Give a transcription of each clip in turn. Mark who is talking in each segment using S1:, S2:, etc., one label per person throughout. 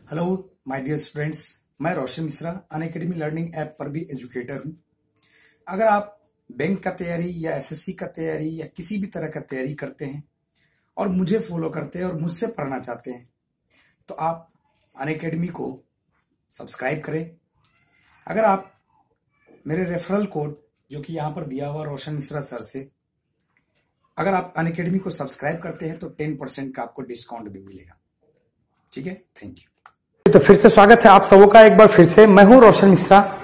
S1: Hello my dear students, मैं रोशन Mishra Unacademy learning app पर भी एजुकेटर हूं। अगर आप बैंक का तैयारी या एसएससी का तैयारी या किसी भी तरह का तैयारी करते हैं और मुझे फॉलो करते हैं और मुझसे पढ़ना चाहते हैं तो आप अनअकैडमी को सब्सक्राइब करें। अगर आप मेरे रेफरल कोड जो कि यहाँ पर दिया हुआ रोशन मिश्रा सर से अगर आप अनअकैडमी को सब्सक्राइब करते हैं तो 10% का आपको डिस्काउंट भी मिलेगा। ठीक है, थैंक यू।
S2: तो फिर से स्वागत है आप सबों का एक बार फिर से। मैं हूं रोशन मिश्रा।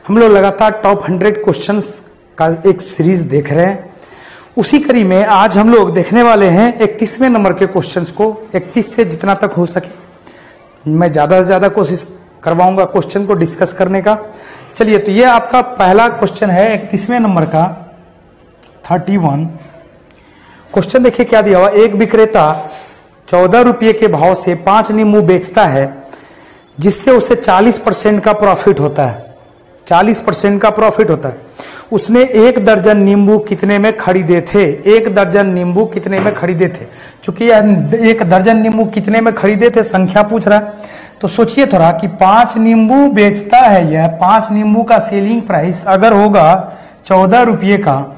S2: हम लोग लगातार टॉप 100 क्वेश्चंस का एक सीरीज देख रहे हैं। उसी कड़ी में आज हम लोग देखने वाले हैं 31वें नंबर के क्वेश्चंस को। 31 से जितना तक हो सके मैं ज्यादा से ज्यादा कोशिश करवाऊंगा क्वेश्चन को डिस्कस करने का। चलिए, तो ये आपका पहला क्वेश्चन है 31वें नंबर का 31 क्वेश्चन। देखिए क्या दिया हुआ। एक विक्रेता 14 रुपये के भाव से 5 नींबू बेचता है जिससे उसे 40% का प्रॉफिट होता है। 40% का प्रॉफिट होता है। उसने 1 दर्जन नींबू कितने में खरीदे थे? 1 दर्जन नींबू कितने में खरीदे थे? चूंकि यह 1 दर्जन नींबू कितने में खरीदे थे संख्या पूछ रहा है, तो सोचिए थोड़ा कि 5 नींबू बेचता है। यह 5 नींबू का सेलिंग प्राइस अगर होगा 14 रुपये का,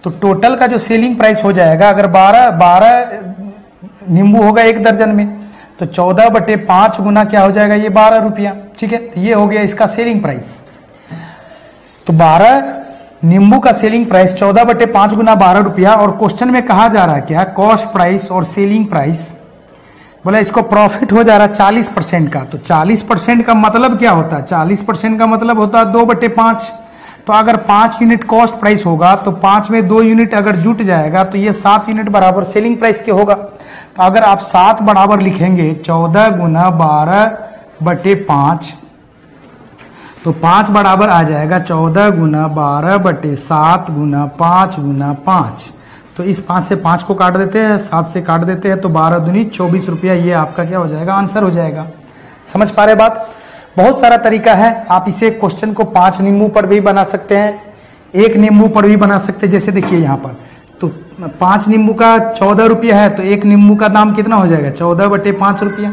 S2: तो टोटल का जो सेलिंग प्राइस हो जाएगा, अगर 12 नींबू होगा 1 दर्जन में, तो 14/5 गुना क्या हो जाएगा? ये 12 रुपया। ठीक है, तो ये हो गया इसका सेलिंग प्राइस। तो 12 नींबू का सेलिंग प्राइस 14/5 गुना 12 रुपया। और क्वेश्चन में कहा जा रहा है क्या? कॉस्ट प्राइस और सेलिंग प्राइस। बोला इसको प्रॉफिट हो जा रहा है 40% का। तो 40% का मतलब क्या होता है? 40% का मतलब होता है 2/5। तो अगर 5 यूनिट कॉस्ट प्राइस होगा तो 5 में 2 यूनिट अगर जुट जाएगा तो ये 7 यूनिट बराबर सेलिंग प्राइस के होगा। तो अगर आप 7 बराबर लिखेंगे 14 गुना 12/5, तो 5 बराबर आ जाएगा 14 गुना 12/7 गुना 5 गुना 5। तो इस 5 से 5 को काट देते हैं, 7 से काट देते हैं, तो 12 दूनी 24 रुपया। ये आपका क्या हो जाएगा? आंसर हो जाएगा। समझ पा रहे बात? बहुत सारा तरीका है। आप इसे क्वेश्चन को 5 नींबू पर भी बना सकते हैं, 1 नींबू पर भी बना सकते हैं। जैसे देखिए यहाँ पर तो 5 नींबू का 14 रुपया है, तो 1 नींबू का दाम कितना हो जाएगा? 14/5 रुपया।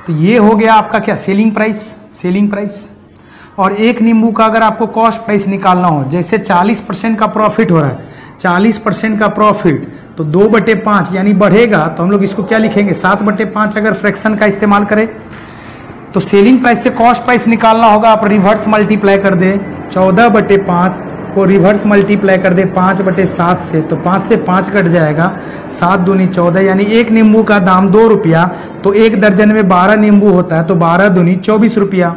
S2: तो ये हो गया आपका क्या? Selling price. Selling price. और 1 नींबू का अगर आपको कॉस्ट प्राइस निकालना हो, जैसे 40% का प्रॉफिट हो रहा है, 40% का प्रॉफिट, तो 2/5 यानी बढ़ेगा, तो हम लोग इसको क्या लिखेंगे? 7/5 अगर फ्रैक्शन का इस्तेमाल करें तो सेलिंग प्राइस से कॉस्ट प्राइस निकालना होगा। आप रिवर्स मल्टीप्लाई कर दे 14/5 को रिवर्स मल्टीप्लाई कर दे 5/7 से, तो 5 से 5 कट जाएगा, 7 दूनी 14, यानी 1 नींबू का दाम 2 रुपया। तो 1 दर्जन में 12 नींबू होता है, तो 12 दूनी 24 रुपया।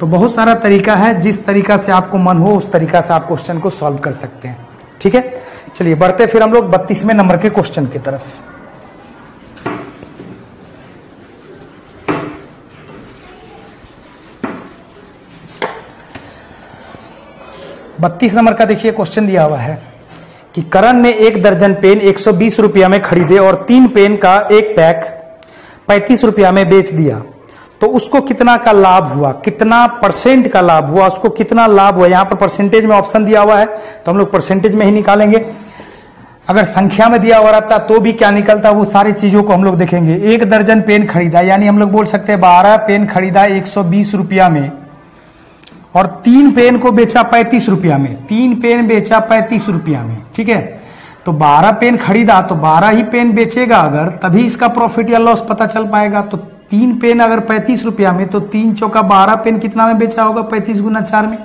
S2: तो बहुत सारा तरीका है, जिस तरीका से आपको मन हो उस तरीका से आप क्वेश्चन को सॉल्व कर सकते हैं। ठीक है, चलिए बढ़ते फिर हम लोग 32वें नंबर के क्वेश्चन की तरफ। 32 नंबर का देखिए क्वेश्चन दिया हुआ है कि करण ने 1 दर्जन पेन 120 रुपया में खरीदे और 3 पेन का एक पैक 35 रुपया में बेच दिया, तो उसको कितना का लाभ हुआ? कितना परसेंट का लाभ हुआ? उसको कितना लाभ हुआ? यहां पर परसेंटेज में ऑप्शन दिया हुआ है, तो हम लोग परसेंटेज में ही निकालेंगे। अगर संख्या में दिया हुआ रहता तो भी क्या निकलता, वो सारी चीजों को हम लोग देखेंगे। 1 दर्जन पेन खरीदा, यानी हम लोग बोल सकते हैं 12 पेन खरीदा 120 रुपया में, और 3 पेन को बेचा 35 रुपया में। 3 पेन बेचा 35 रुपया में। ठीक है, तो 12 पेन खरीदा तो 12 ही पेन बेचेगा अगर, तभी इसका प्रॉफिट या लॉस पता चल पाएगा। तो 3 पेन अगर 35 रुपया में, तो 3 चौका 12 पेन कितना में बेचा होगा? 35 गुना 4 में।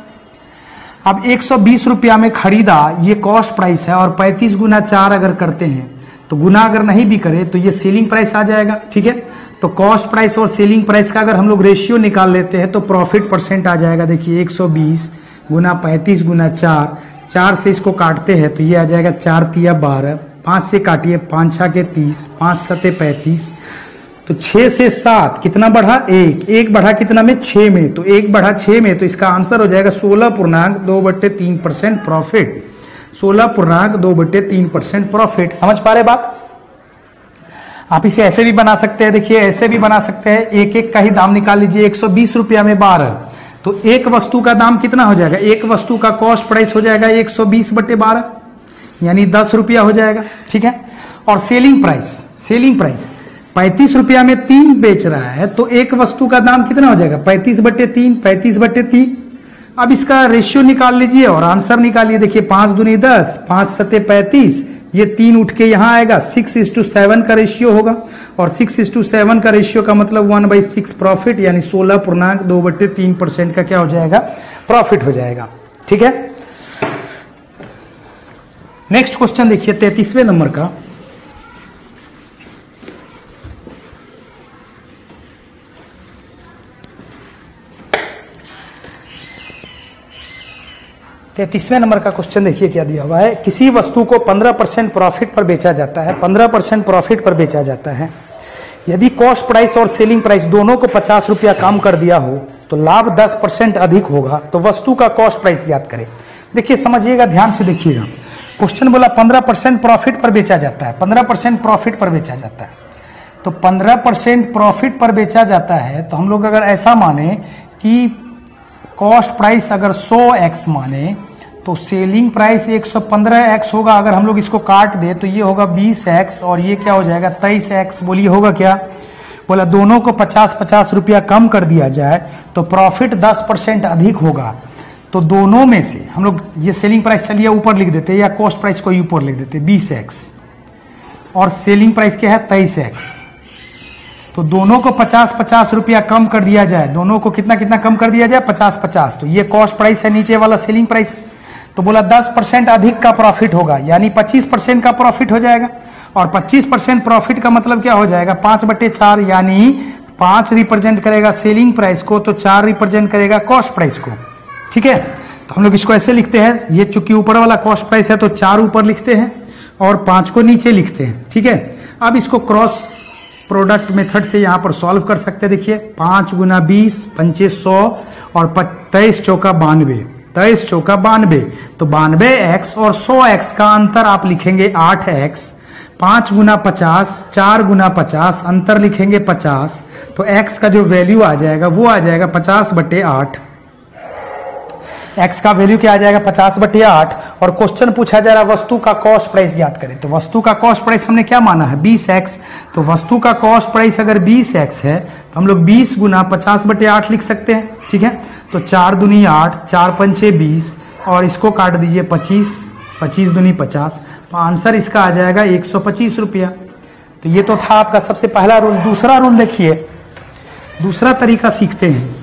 S2: अब 120 रुपया में खरीदा, ये कॉस्ट प्राइस है, और 35 गुना 4 अगर करते हैं तो गुना अगर नहीं भी करे तो ये सेलिंग प्राइस आ जाएगा। ठीक है, तो कॉस्ट प्राइस और सेलिंग प्राइस का अगर हम लोग रेशियो निकाल लेते हैं तो प्रॉफिट परसेंट आ जाएगा। देखिए 120 गुना 35 गुना 4, 4 से इसको काटते हैं तो ये आ जाएगा 4 तिया 12, 5 से काटिए 5 6 के 30, 5 7 35, तो 6 से 7 कितना बढ़ा? 1 बढ़ा कितना में? 6 में। तो 1 बढ़ा 6 में, तो इसका आंसर हो जाएगा 16.2/3% प्रॉफिट। 16.2/3% प्रॉफिट। समझ पा रहे बात? आप इसे ऐसे भी बना सकते हैं। देखिए ऐसे भी बना सकते हैं, 1 का ही दाम निकाल लीजिए। 120 रुपया में 12, तो एक वस्तु का दाम कितना हो जाएगा? एक वस्तु का कॉस्ट प्राइस हो जाएगा 120/12, यानी 10 रुपया हो जाएगा। ठीक है, और सेलिंग प्राइस 35 रुपया में 3 बेच रहा है तो एक वस्तु का दाम कितना हो जाएगा 35/3, 35/3। अब इसका रेशियो निकाल लीजिए और आंसर निकालिए। देखिए 5 दूनी 10, 5 सते 35, ये 3 उठ के यहां आएगा। 6:7 का रेशियो होगा और 6:7 का रेशियो का मतलब 1/6 प्रॉफिट, यानी 16.2/3% का क्या हो जाएगा, प्रॉफिट हो जाएगा। ठीक है, नेक्स्ट क्वेश्चन देखिए 33वें नंबर का। तीसवें नंबर का क्वेश्चन देखिए क्या दिया हुआ है। किसी वस्तु को 15% प्रॉफिट पर बेचा जाता है, 15% प्रॉफिट पर बेचा जाता है। यदि कॉस्ट प्राइस और सेलिंग प्राइस दोनों को 50 रुपया कम कर दिया हो तो लाभ 10% अधिक होगा। तो वस्तु का कॉस्ट प्राइस ज्ञात करें। देखिए समझिएगा, ध्यान से देखिएगा। क्वेश्चन बोला 15% प्रॉफिट पर बेचा जाता है, 15% प्रॉफिट पर बेचा जाता है। तो 15% प्रॉफिट पर बेचा जाता है तो हम लोग अगर ऐसा माने कि कॉस्ट प्राइस अगर 100x माने तो सेलिंग प्राइस 115x होगा। अगर हम लोग इसको काट दे तो ये होगा 20x और ये क्या हो जाएगा 23x। बोलिए होगा क्या? बोला दोनों को 50-50 रुपया कम कर दिया जाए तो प्रॉफिट 10% अधिक होगा। तो दोनों में से हम लोग ये सेलिंग प्राइस चलिए ऊपर लिख देते या कॉस्ट प्राइस को ऊपर लिख देते 20x और सेलिंग प्राइस क्या है 23x। तो दोनों को 50-50 रुपया कम कर दिया जाए। दोनों को कितना कितना कम कर दिया जाए 50-50। तो ये कॉस्ट प्राइस है, नीचे वाला सेलिंग प्राइस। तो बोला 10% अधिक का प्रॉफिट होगा, यानी 25% का प्रॉफिट हो जाएगा। और 25% प्रॉफिट का मतलब क्या हो जाएगा 5/4, यानी 5 रिप्रेजेंट करेगा सेलिंग प्राइस को तो 4 रिप्रेजेंट करेगा कॉस्ट प्राइस को। ठीक है, तो हम लोग इसको ऐसे लिखते हैं। ये चूंकि ऊपर वाला कॉस्ट प्राइस है तो 4 ऊपर लिखते हैं और 5 को नीचे लिखते हैं। ठीक है, अब इसको क्रॉस प्रोडक्ट मेथड से यहां पर सॉल्व कर सकते हैं। देखिए 5 गुना 20 पंचे 100 और 23 चौका 92, 23 चौका 92। तो 92x और 100x का अंतर आप लिखेंगे 8x। 5 गुना 50, 4 गुना 50, अंतर लिखेंगे 50। तो x का जो वैल्यू आ जाएगा वो आ जाएगा 50/8। x का वैल्यू क्या आ जाएगा 50/8। और क्वेश्चन पूछा जा रहा है वस्तु का कॉस्ट प्राइस ज्ञात करें। तो वस्तु का कॉस्ट प्राइस हमने क्या माना है 20x। तो वस्तु का कॉस्ट प्राइस अगर 20x है तो हम लोग 20 गुना 50/8 लिख सकते हैं। ठीक है, तो 4 दूनी 8, 4 पंचे 20 और इसको काट दीजिए 25, 25 दूनी 50। तो आंसर इसका आ जाएगा 125 रुपया। तो ये तो था आपका सबसे पहला रूल। दूसरा रूल देखिए, दूसरा तरीका सीखते हैं।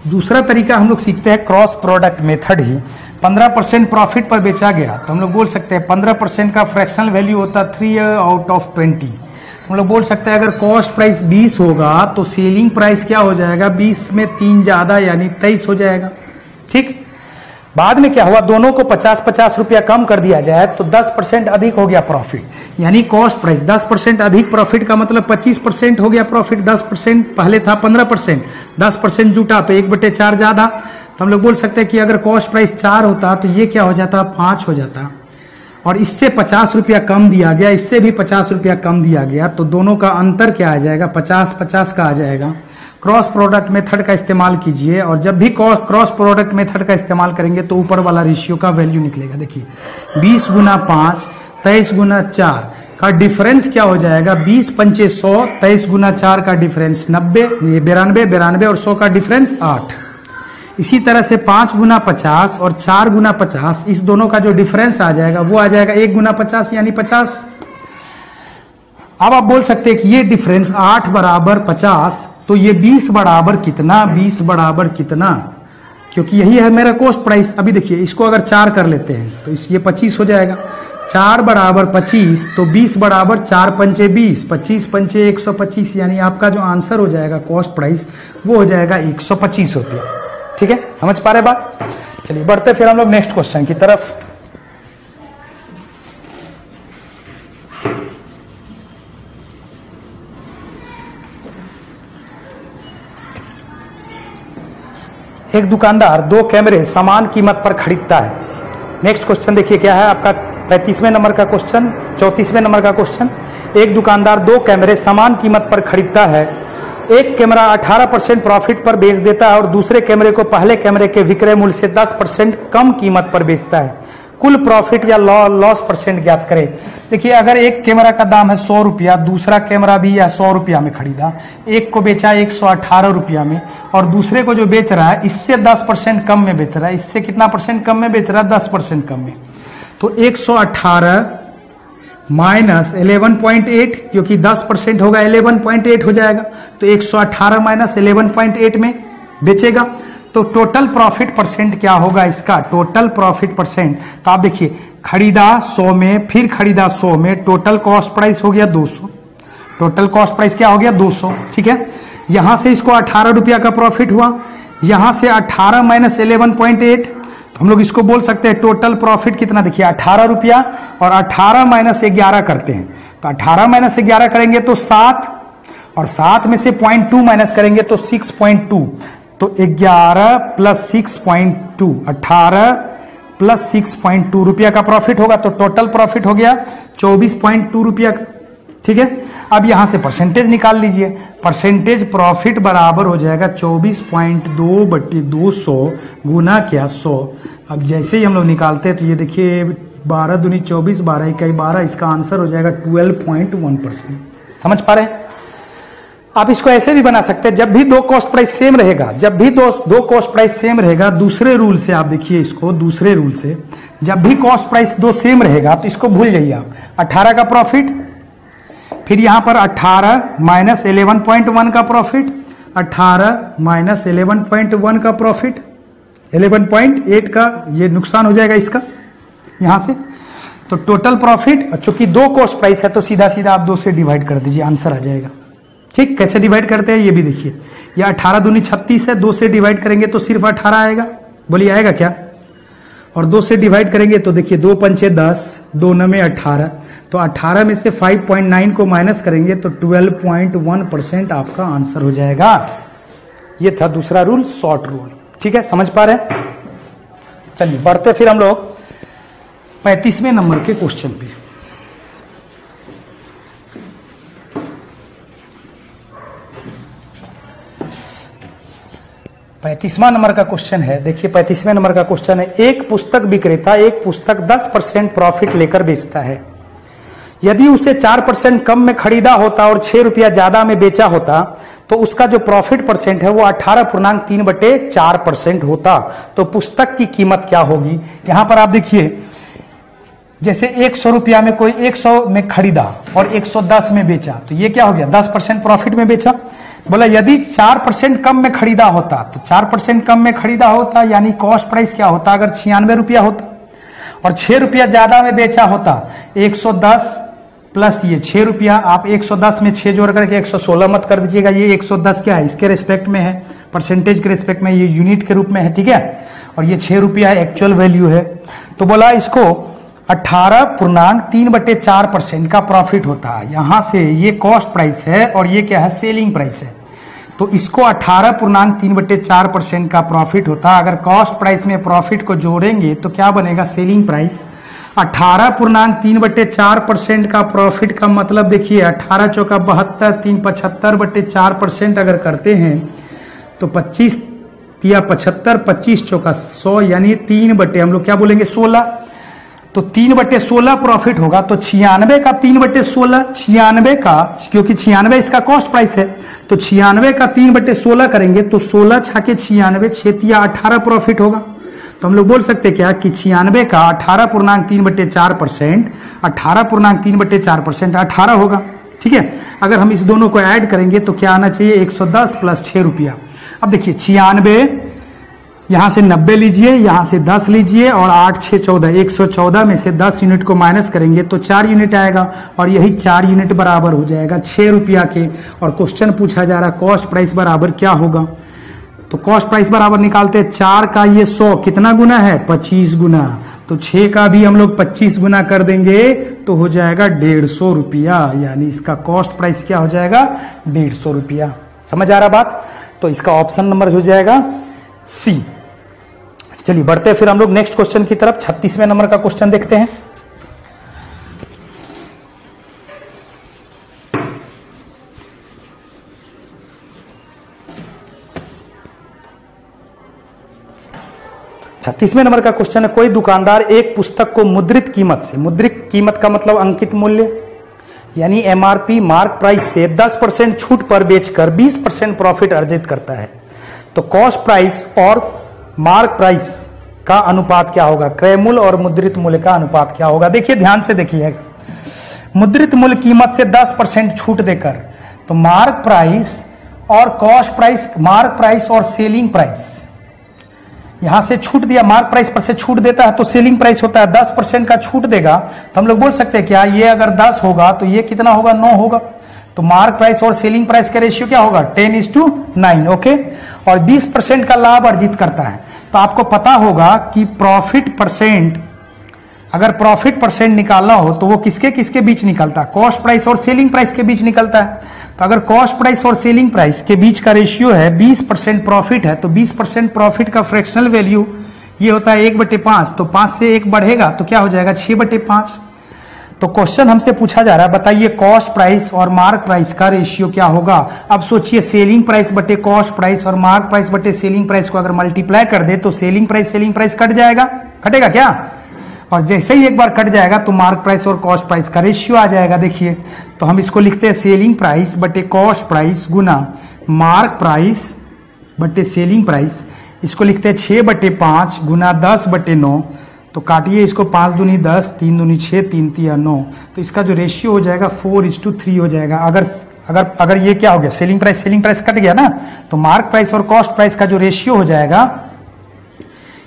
S2: दूसरा तरीका हम लोग सीखते हैं क्रॉस प्रोडक्ट मेथड ही। 15% प्रॉफिट पर बेचा गया तो हम लोग बोल सकते हैं 15% का फ्रैक्शनल वैल्यू होता है 3/20। हम लोग बोल सकते हैं अगर कॉस्ट प्राइस 20 होगा तो सेलिंग प्राइस क्या हो जाएगा 20 में 3 ज्यादा यानी 23 हो जाएगा। ठीक, बाद में क्या हुआ दोनों को 50-50 रुपया कम कर दिया जाए तो 10% अधिक हो गया प्रॉफिट, यानी कॉस्ट प्राइस 10% अधिक प्रॉफिट का मतलब 25% हो गया प्रॉफिट। 10% पहले था 15%, 10% जुटा तो 1/4 ज्यादा। तो हम लोग बोल सकते हैं कि अगर कॉस्ट प्राइस 4 होता तो ये क्या हो जाता 5 हो जाता। और इससे 50 रुपया कम दिया गया, इससे भी 50 रुपया कम दिया गया, तो दोनों का अंतर क्या आ जाएगा 50-50 का आ जाएगा। क्रॉस प्रोडक्ट मेथड का इस्तेमाल कीजिए और जब भी क्रॉस प्रोडक्ट मेथड का इस्तेमाल करेंगे तो ऊपर वाला रेशियो का वैल्यू निकलेगा। देखिए 20 गुना 5, 23 गुना 4 का डिफरेंस क्या हो जाएगा 20 पंचे 100, 23 गुना 4 का डिफरेंस 90, ये 92, 92 और 100 का डिफरेंस 8। इसी तरह से 5 गुना 50 और 4 गुना 50, इस दोनों का जो डिफरेंस आ जाएगा वो आ जाएगा 1 गुना 50 यानी 50। अब आप बोल सकते हैं कि ये डिफरेंस 8 बराबर 50, तो ये 20 बराबर कितना, 20 बराबर कितना, क्योंकि यही है मेरा कॉस्ट प्राइस। अभी देखिए इसको अगर 4 कर लेते हैं तो ये 25 हो जाएगा। 4 बराबर 25 तो 20 बराबर 4 पंचे 20, 25 पंचे 125, यानी आपका जो आंसर हो जाएगा कॉस्ट प्राइस वो हो जाएगा 125 रुपया। ठीक है, समझ पा रहे बात? चलिए बढ़ते फिर हम लोग नेक्स्ट क्वेश्चन की तरफ। एक दुकानदार 2 कैमरे समान कीमत पर खरीदता है। नेक्स्ट क्वेश्चन देखिए क्या है आपका 35वें नंबर का क्वेश्चन, 34वें नंबर का क्वेश्चन। एक दुकानदार 2 कैमरे समान कीमत पर खरीदता है। एक कैमरा 18% प्रॉफिट पर बेच देता है और दूसरे कैमरे को पहले कैमरे के विक्रय मूल्य से 10% कम कीमत पर बेचता है। कुल प्रॉफिट या लॉस परसेंट ज्ञात करें। देखिए अगर एक कैमरा का दाम है 100 रुपया, दूसरा कैमरा भी या 100 रुपया में खरीदा, एक को बेचा 118 रुपया में और दूसरे को जो बेच रहा है इससे 10% कम में बेच रहा है। इससे कितना परसेंट कम में बेच रहा है? 10% कम में। तो 118 माइनस 11.8, क्योंकि 10% होगा 11.8 हो जाएगा, तो 118 माइनस 11.8 में बेचेगा। तो टोटल प्रॉफिट परसेंट क्या होगा इसका? टोटल प्रॉफिट परसेंट, तो आप देखिए खरीदा 100 में, फिर खरीदा 100 में, टोटल कॉस्ट प्राइस हो गया 200। टोटल कॉस्ट प्राइस क्या हो गया? 200। ठीक है, यहां से इसको 18 रुपया का प्रॉफिट हुआ, यहां से 18 माइनस 11.8, तो हम लोग इसको बोल सकते हैं टोटल प्रॉफिट कितना? देखिए 18 रुपया और 18 माइनस 11 करते हैं, तो 18 माइनस 11 करेंगे तो 7, और 7 में से 0.2 माइनस करेंगे तो 6.2, तो 11 प्लस 6.2, 18 प्लस 6.2 रुपया का प्रॉफिट होगा। तो टोटल प्रॉफिट हो गया 24.2 रुपया का। ठीक है, अब यहां से परसेंटेज निकाल लीजिए। परसेंटेज प्रॉफिट बराबर हो जाएगा 24.2 बट्टी 200 गुना क्या 100। अब जैसे ही हम लोग निकालते हैं तो ये देखिए 12 दूनी 24, 12 इकाई 12, इसका आंसर हो जाएगा 12.1%। समझ पा रहे हैं? आप इसको ऐसे भी बना सकते हैं, जब भी दो कॉस्ट प्राइस सेम रहेगा, जब भी दो कॉस्ट प्राइस सेम रहेगा, दूसरे रूल से आप देखिए इसको, दूसरे रूल से जब भी कॉस्ट प्राइस दो सेम रहेगा तो इसको भूल जाइए आप। 18 का प्रॉफिट, फिर यहां पर 18 माइनस 11.1 का प्रॉफिट, 18 माइनस 11.1 का प्रॉफिट, 11.8 का ये नुकसान हो जाएगा इसका यहां से। तो टोटल प्रॉफिट, चूंकि दो कॉस्ट प्राइस है तो सीधा सीधा आप 2 से डिवाइड कर दीजिए, आंसर आ जाएगा। ठीक, कैसे डिवाइड करते हैं ये भी देखिए। ये 18 दूनी 36 है, 2 से डिवाइड करेंगे तो सिर्फ 18 आएगा। बोलिए आएगा क्या? और 2 से डिवाइड करेंगे तो देखिए 2 पंचे 10, 2 9 18, तो 18 में से 5.9 को माइनस करेंगे तो 12.1% आपका आंसर हो जाएगा। ये था दूसरा रूल, शॉर्ट रूल। ठीक है, समझ पा रहे हैं? चलिए बढ़ते फिर हम लोग 35वें नंबर के क्वेश्चन पे। पैंतीसवां नंबर का क्वेश्चन है। देखिए 35वें नंबर का क्वेश्चन है, एक पुस्तक विक्रेता एक पुस्तक 10% प्रॉफिट लेकर बेचता है। यदि उसे 4% कम में खरीदा होता और 6 रुपया ज्यादा में बेचा होता तो उसका जो प्रॉफिट परसेंट है वो 18.3/4% होता। तो पुस्तक की कीमत क्या होगी? यहां पर आप देखिए, जैसे 100 रुपया में कोई 100 में खरीदा और 110 में बेचा, तो ये क्या हो गया? 10% प्रॉफिट में बेचा। बोला यदि 4% कम में खरीदा होता, तो 4% कम में खरीदा होता यानी कॉस्ट प्राइस क्या होता? अगर 96 रुपया होता और 6 रुपया ज्यादा में बेचा होता, 110 प्लस ये 6 रुपया, आप 110 में 6 जोड़ करके 116 मत कर दीजिएगा। ये 110 क्या है? इसके रेस्पेक्ट में है, परसेंटेज के रेस्पेक्ट में, ये यूनिट के रूप में है। ठीक है, और ये 6 रुपया एक्चुअल वैल्यू है। तो बोला इसको 18.3/4% का प्रॉफिट होता है। यहां से ये कॉस्ट प्राइस है और ये क्या है? सेलिंग प्राइस है। तो इसको 18.3/4% का प्रॉफिट होता है। अगर कॉस्ट प्राइस में प्रॉफिट को जोड़ेंगे तो क्या बनेगा? Selling price. 18.3/4% का प्रॉफिट का मतलब देखिए 18 चौका 72, 3 75/4% अगर करते हैं तो 25 या 75, 25 चौका 100 यानी 3 हम लोग क्या बोलेंगे? 16। तो 3/16 प्रॉफिट होगा। तो 96 का 3/16, 96 का, क्योंकि 96 इसका कॉस्ट प्राइस है, तो 96 का 3/16 करेंगे तो 16 छाके 96, 6 या 18 प्रॉफिट होगा। तो हम लोग बोल सकते क्या कि 96 का 18.3/4%, 18.3/4% 18 होगा। ठीक है, अगर हम इस दोनों को ऐड करेंगे तो क्या आना चाहिए? 110 प्लस 6 रुपया। अब देखिए 96, यहां से 90 लीजिए, यहां से 10 लीजिए और 8 6 14, 114 में से 10 यूनिट को माइनस करेंगे तो 4 यूनिट आएगा और यही 4 यूनिट बराबर हो जाएगा 6 रुपया के। और क्वेश्चन पूछा जा रहा है कॉस्ट प्राइस बराबर क्या होगा? तो कॉस्ट प्राइस बराबर निकालते हैं 4 का ये 100 कितना गुना है? 25 गुना। तो 6 का भी हम लोग 25 गुना कर देंगे तो हो जाएगा 150 रुपया, यानी इसका कॉस्ट प्राइस क्या हो जाएगा? 150 रुपया। समझ आ रहा बात? तो इसका ऑप्शन नंबर हो जाएगा सी। चलिए बढ़ते हैं फिर हम लोग नेक्स्ट क्वेश्चन की तरफ। 36वें नंबर का क्वेश्चन देखते हैं। 36वें नंबर का क्वेश्चन है, कोई दुकानदार एक पुस्तक को मुद्रित कीमत से, मुद्रित कीमत का मतलब अंकित मूल्य यानी एमआरपी मार्क प्राइस से 10% छूट पर बेचकर 20% प्रॉफिट अर्जित करता है, तो कॉस्ट प्राइस और मार्क प्राइस का अनुपात क्या होगा, क्रय मूल्य और मुद्रित मूल्य का अनुपात क्या होगा। देखिए ध्यान से देखिएगा, मुद्रित मूल्य कीमत से 10% छूट देकर, तो मार्क प्राइस और कॉस्ट प्राइस, मार्क प्राइस और सेलिंग प्राइस, यहां से छूट दिया, मार्क प्राइस पर से छूट देता है तो सेलिंग प्राइस होता है, 10% का छूट देगा तो हम लोग बोल सकते हैं क्या, ये अगर 10 होगा तो ये कितना होगा, 9 होगा। तो मार्क प्राइस और सेलिंग प्राइस का रेशियो क्या होगा, 10:9। ओके, और 20% का लाभ अर्जित करता है। तो आपको पता होगा कि प्रॉफिट परसेंट, अगर प्रॉफिट परसेंट निकालना हो तो वो किसके किसके बीच निकलता है, कॉस्ट प्राइस और सेलिंग प्राइस के बीच निकलता है। तो अगर कॉस्ट प्राइस और सेलिंग प्राइस के बीच का रेशियो है 20% प्रॉफिट है, तो 20% प्रॉफिट का फ्रैक्शनल वैल्यू ये होता है 1/5, तो 5 से 1 बढ़ेगा तो क्या हो जाएगा 6/5। तो क्वेश्चन हमसे पूछा जा रहा है, बताइए कॉस्ट प्राइस और मार्क प्राइस का रेशियो क्या होगा। अब सोचिए, सेलिंग प्राइस बटे कॉस्ट प्राइस और मार्क प्राइस बटे सेलिंग प्राइस को अगर मल्टीप्लाई कर दे तो सेलिंग प्राइस कट जाएगा, कटेगा क्या, और जैसे ही एक बार कट जाएगा तो मार्क प्राइस और कॉस्ट प्राइस का रेशियो आ जाएगा। देखिए, तो हम इसको लिखते हैं सेलिंग प्राइस बटे कॉस्ट प्राइस गुना मार्क प्राइस बटे सेलिंग प्राइस, इसको लिखते हैं 6/5 गुना 10/9। तो काटिए इसको, 5 दूनी 10, 3 दूनी 6, 3 तिया 9, तो इसका जो रेशियो हो जाएगा 4:3 हो जाएगा। अगर ये क्या हो गया, सेलिंग प्राइस कट गया ना, तो मार्क प्राइस और कॉस्ट प्राइस का जो रेशियो हो जाएगा,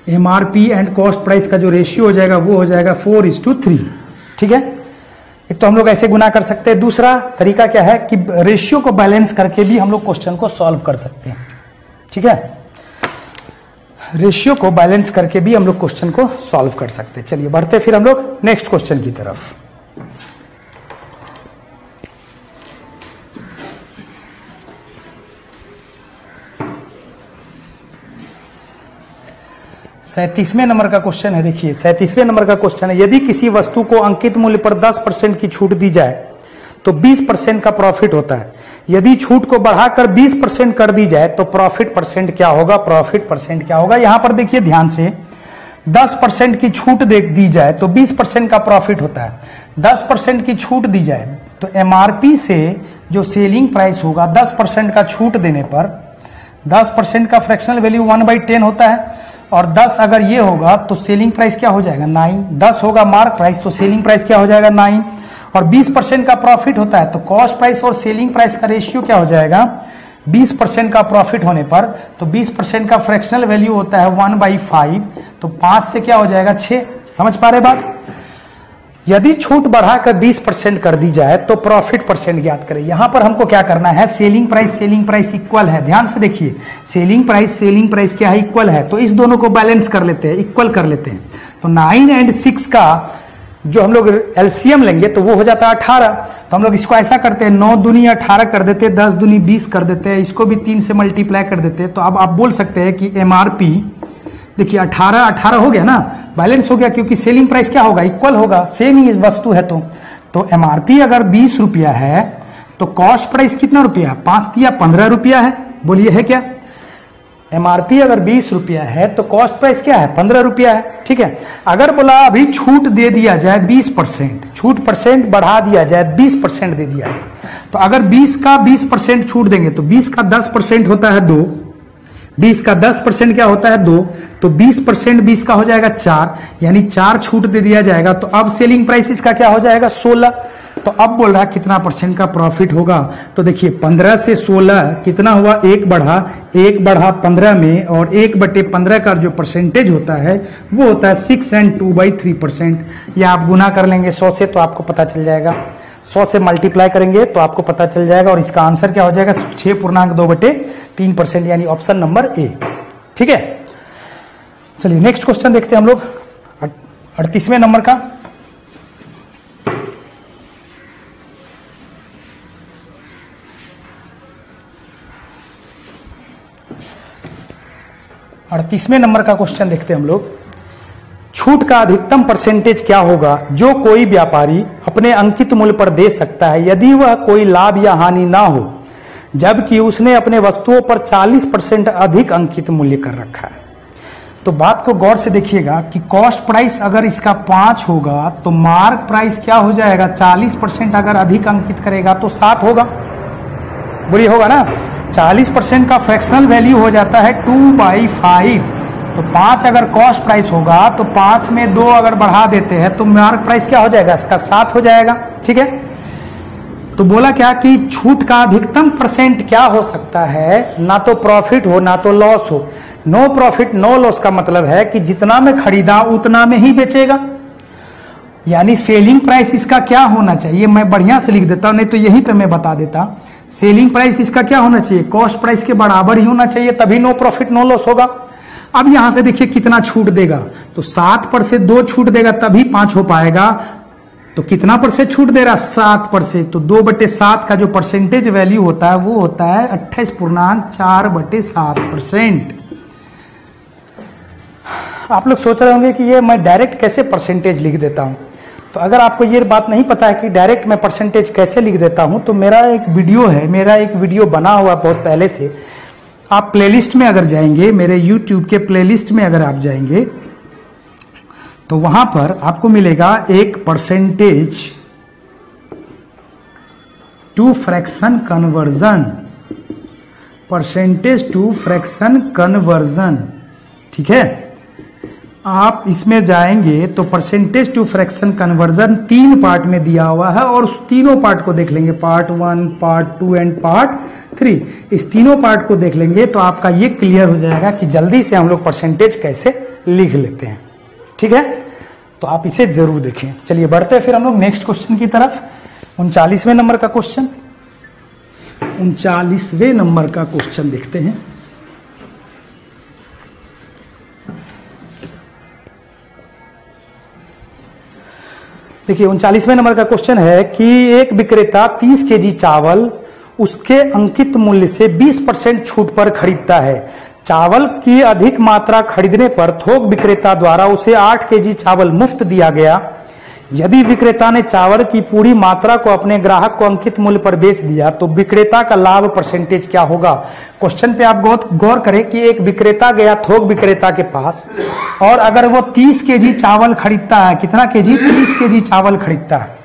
S2: एमआरपी एंड कॉस्ट प्राइस का जो रेशियो हो जाएगा वो हो जाएगा 4:3। ठीक है, एक तो हम लोग ऐसे गुना कर सकते हैं, दूसरा तरीका क्या है कि रेशियो को बैलेंस करके भी हम लोग क्वेश्चन को सॉल्व कर सकते हैं। ठीक है, रेशियो को बैलेंस करके भी हम लोग क्वेश्चन को सॉल्व कर सकते हैं। चलिए बढ़ते फिर हम लोग नेक्स्ट क्वेश्चन की तरफ। सैंतीसवें नंबर का क्वेश्चन है। देखिए 37वें नंबर का क्वेश्चन है, यदि किसी वस्तु को अंकित मूल्य पर 10% की छूट दी जाए तो 20% का प्रॉफिट होता है। यदि छूट को बढ़ाकर 20% कर दी जाए तो प्रॉफिट परसेंट क्या होगा, प्रॉफिट परसेंट क्या होगा। यहां पर देखिए ध्यान से, 10% की छूट दी जाए तो 20% का प्रॉफिट होता है। 10% की छूट दी जाए तो एमआरपी से जो सेलिंग प्राइस होगा 10% का छूट देने पर 10% का फ्रैक्शनल वैल्यू 1/10 होता है, और 10 अगर ये होगा तो सेलिंग प्राइस क्या हो जाएगा 9। 10 होगा मार्क प्राइस तो सेलिंग प्राइस क्या हो जाएगा 9, और 20% का प्रॉफिट होता है तो कॉस्ट प्राइस और सेलिंग प्राइस का रेशियो क्या हो जाएगा, 20% का प्रॉफिट होने पर तो 20% का फ्रैक्शनल वैल्यू होता है 1/5, तो 5 से क्या हो जाएगा 6। समझ पा रहे बात। यदि छूट बढ़ाकर 20% कर दी जाए तो प्रॉफिट परसेंट ज्ञात करें। यहां पर हमको क्या करना है, सेलिंग प्राइस इक्वल है। ध्यान से देखिए, सेलिंग प्राइस क्या है, इक्वल है, तो इस दोनों को बैलेंस कर लेते हैं, इक्वल कर लेते हैं। तो 9 और 6 का जो हम लोग एलसीएम लेंगे तो वो हो जाता है 18। तो हम लोग इसको ऐसा करते हैं, 9 दूनी 18 कर देते हैं, 10 दूनी 20 कर देते हैं, इसको भी 3 से मल्टीप्लाई कर देते हैं। तो अब आप बोल सकते हैं कि एमआरपी, देखिए 18 हो गया ना, बैलेंस हो गया, क्योंकि सेलिंग प्राइस क्या होगा, इक्वल होगा, सेम ही वस्तु है। तो एमआरपी अगर 20 रुपया है तो कॉस्ट प्राइस कितना रुपया, 5 या 15 रुपया है। बोलिए है क्या, एमआरपी अगर 20 रुपया है तो कॉस्ट प्राइस क्या है, 15 रुपया है। ठीक है, अगर बोला अभी छूट दे दिया जाए 20%, छूट परसेंट बढ़ा दिया जाए 20% दे दिया जाए, तो अगर 20 का 20% छूट देंगे तो 20 का 10% होता है 2, 20 का 10% क्या होता है 2, तो 20% 20 का हो जाएगा 4, यानी 4 छूट दे दिया जाएगा। तो अब सेलिंग प्राइस इसका क्या हो जाएगा 16। तो अब बोल रहा है कितना परसेंट का प्रॉफिट होगा, तो देखिए 15 से 16 कितना हुआ, 1 बढ़ा 15 में, और 1/15 का जो परसेंटेज होता है वो होता है 6 और 2/3%। या आप गुना कर लेंगे 100 से तो आपको पता चल जाएगा, 100 से मल्टीप्लाई करेंगे तो आपको पता चल जाएगा, और इसका आंसर क्या हो जाएगा 6.2/3%, यानी ऑप्शन नंबर ए। ठीक है, चलिए नेक्स्ट क्वेश्चन देखते हैं हम लोग 38वें नंबर का। अड़तीसवें नंबर का क्वेश्चन देखते हैं हम लोग। छूट का अधिकतम परसेंटेज क्या होगा जो कोई व्यापारी अपने अंकित मूल्य पर दे सकता है यदि वह कोई लाभ या हानि ना हो, जबकि उसने अपने वस्तुओं पर 40% अधिक अंकित मूल्य कर रखा है। तो बात को गौर से देखिएगा कि कॉस्ट प्राइस अगर इसका 5 होगा तो मार्क प्राइस क्या हो जाएगा, 40% अगर अधिक अंकित करेगा तो 7 होगा, बोलिए होगा ना। 40% का फ्रैक्शनल वैल्यू हो जाता है 2/5। तो 5 अगर कॉस्ट प्राइस होगा तो 5 में 2 अगर बढ़ा देते हैं तो मार्क प्राइस क्या हो जाएगा, इसका 7 हो जाएगा। ठीक है, तो बोला क्या कि छूट का अधिकतम परसेंट क्या हो सकता है, ना तो प्रॉफिट हो ना तो लॉस हो। नो प्रॉफिट नो लॉस का मतलब है कि जितना में खरीदा उतना में ही बेचेगा, यानी सेलिंग प्राइस इसका क्या होना चाहिए, मैं बढ़िया से लिख देता हूं, नहीं तो यहीं पे मैं बता देता। सेलिंग प्राइस इसका क्या होना चाहिए, कॉस्ट प्राइस के बराबर ही होना चाहिए, तभी नो प्रॉफिट नो लॉस होगा। अब यहां से देखिए कितना छूट देगा, तो 7 पर से 2 छूट देगा तभी 5 हो पाएगा। तो कितना परसेंट छूट दे रहा, 7%। तो 2/7 का जो परसेंटेज वैल्यू होता है वो होता है 28.4/7%। आप लोग सोच रहे होंगे कि ये मैं डायरेक्ट कैसे परसेंटेज लिख देता हूं। तो अगर आपको ये बात नहीं पता है कि डायरेक्ट मैं परसेंटेज कैसे लिख देता हूं, तो मेरा एक वीडियो बना हुआ बहुत पहले से। आप प्लेलिस्ट में अगर जाएंगे, मेरे YouTube के प्लेलिस्ट में अगर आप जाएंगे तो वहां पर आपको मिलेगा एक परसेंटेज टू फ्रैक्शन कन्वर्जन, ठीक है। आप इसमें जाएंगे तो percentage to fraction conversion 3 part में दिया हुआ है और उस तीनों पार्ट को देख लेंगे, पार्ट 1, पार्ट 2 एंड पार्ट 3। इस तीनों पार्ट को देख लेंगे तो आपका ये क्लियर हो जाएगा कि जल्दी से हम लोग परसेंटेज कैसे लिख लेते हैं। ठीक है, तो आप इसे जरूर देखें। चलिए बढ़ते हैं फिर हम लोग नेक्स्ट क्वेश्चन की तरफ। 39वें नंबर का क्वेश्चन, 39वें नंबर का क्वेश्चन देखते हैं। देखिए 39वें नंबर का क्वेश्चन है कि एक विक्रेता 30 केजी चावल उसके अंकित मूल्य से 20% छूट पर खरीदता है। चावल की अधिक मात्रा खरीदने पर थोक विक्रेता द्वारा उसे 8 केजी चावल मुफ्त दिया गया। यदि विक्रेता ने चावल की पूरी मात्रा को अपने ग्राहक को अंकित मूल्य पर बेच दिया तो विक्रेता का लाभ परसेंटेज क्या होगा। क्वेश्चन पे आप गौर करें कि एक विक्रेता गया थोक विक्रेता के पास और अगर वो 30 केजी चावल खरीदता है, कितना केजी, 30 केजी चावल खरीदता है।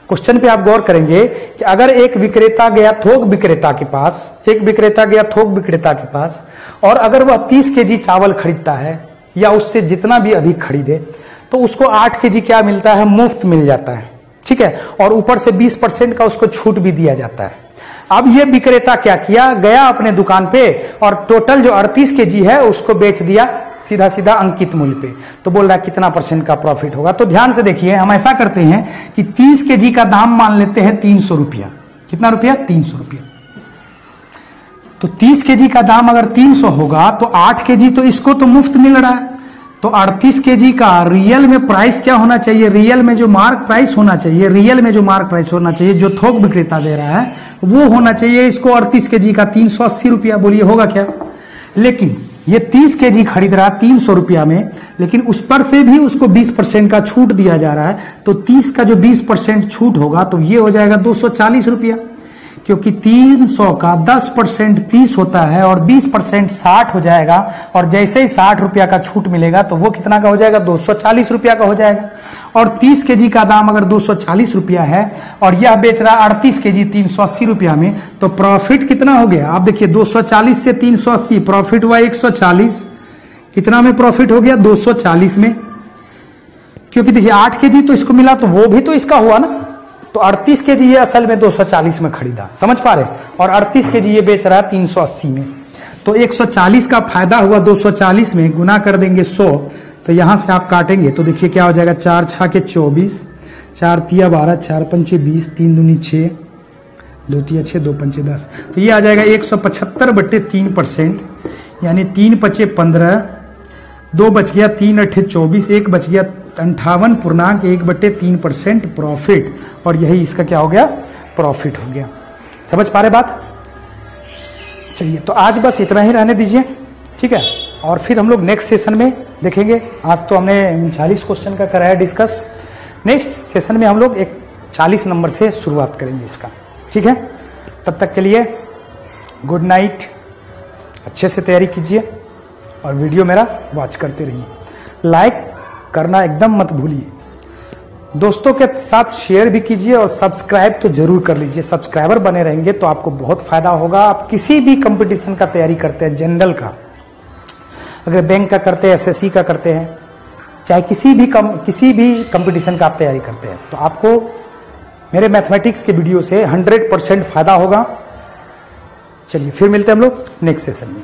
S2: क्वेश्चन पे आप गौर करेंगे कि अगर एक विक्रेता गया थोक विक्रेता के पास, और अगर वह 30 केजी चावल खरीदता है या उससे जितना भी अधिक खरीदे तो उसको 8 केजी क्या मिलता है, मुफ्त मिल जाता है। ठीक है, और ऊपर से 20% का उसको छूट भी दिया जाता है। अब ये विक्रेता क्या किया, गया अपने दुकान पे और टोटल जो 38 केजी है उसको बेच दिया सीधा सीधा अंकित मूल्य पे। तो बोल रहा है कितना % का प्रॉफिट होगा। तो ध्यान से देखिए, हम ऐसा करते हैं कि 30 केजी का दाम मान लेते हैं 300 रुपया। कितना रुपया, 300 रुपया। तो 30 केजी का दाम अगर 300 होगा तो 8 केजी तो इसको तो मुफ्त मिल रहा है। तो 38 केजी का रियल में प्राइस क्या होना चाहिए, रियल में जो मार्क प्राइस होना चाहिए, जो थोक विक्रेता दे रहा है वो होना चाहिए इसको 38 केजी का 380 रुपया। बोलिए होगा क्या। लेकिन ये 30 केजी खरीद रहा है 300 रुपया में, लेकिन उस पर से भी उसको 20% का छूट दिया जा रहा है। तो 30 का जो 20% छूट होगा तो ये हो जाएगा 240 रुपया, क्योंकि 300 का 10% 30 होता है और 20% 60 हो जाएगा। और जैसे ही 60 रुपया का छूट मिलेगा तो वो कितना का हो जाएगा, 240 रुपया का हो जाएगा। और 30 केजी का दाम अगर 240 रुपया है और यह बेच रहा 38 केजी 380 रुपया में, तो प्रॉफिट कितना हो गया। आप देखिए 240 से 380 प्रॉफिट हुआ 140। कितना में प्रॉफिट हो गया, 240 में। क्योंकि देखिए 8 केजी तो इसको मिला तो वो भी तो इसका हुआ ना। तो 38 केजी ये असल में 240 में खरीदा, समझ पा रहे, और 38 केजी ये बेच रहा है 380 में। तो 140 का फायदा हुआ 240 में, गुना कर देंगे 100। तो यहां से आप काटेंगे तो देखिए क्या हो जाएगा, 4 6 के 24, 4 तिया 12, 4 पंचे 20, 3 दूनी 6, 2 तिया 6, 2 पंचे 10। तो ये आ जाएगा 175/3%, यानी 3 पचे 15, 2 बच गया, 3 अट्ठे 24, 1 बच गया 58.1/3% प्रॉफिट। और यही इसका क्या हो गया, प्रॉफिट हो गया। समझ पा रहे बात। चलिए तो आज बस इतना ही रहने दीजिए, ठीक है। और फिर हम लोग नेक्स्ट सेशन में देखेंगे। आज तो हमने 39 क्वेश्चन का कराया डिस्कस। नेक्स्ट सेशन में हम लोग 40 नंबर से शुरुआत करेंगे इसका, ठीक है। तब तक के लिए गुड नाइट, अच्छे से तैयारी कीजिए। और वीडियो मेरा वॉच करते रहिए। लाइक करना एकदम मत भूलिए, दोस्तों के साथ शेयर भी कीजिए और सब्सक्राइब तो जरूर कर लीजिए। सब्सक्राइबर बने रहेंगे तो आपको बहुत फायदा होगा। आप किसी भी कंपटीशन का तैयारी करते हैं, जनरल का, अगर बैंक का करते हैं, एसएससी का करते हैं, चाहे किसी भी कंपटीशन का आप तैयारी करते हैं, तो आपको मेरे मैथमेटिक्स के वीडियो से 100% फायदा होगा। चलिए फिर मिलते हैं हम लोग नेक्स्ट सेशन में।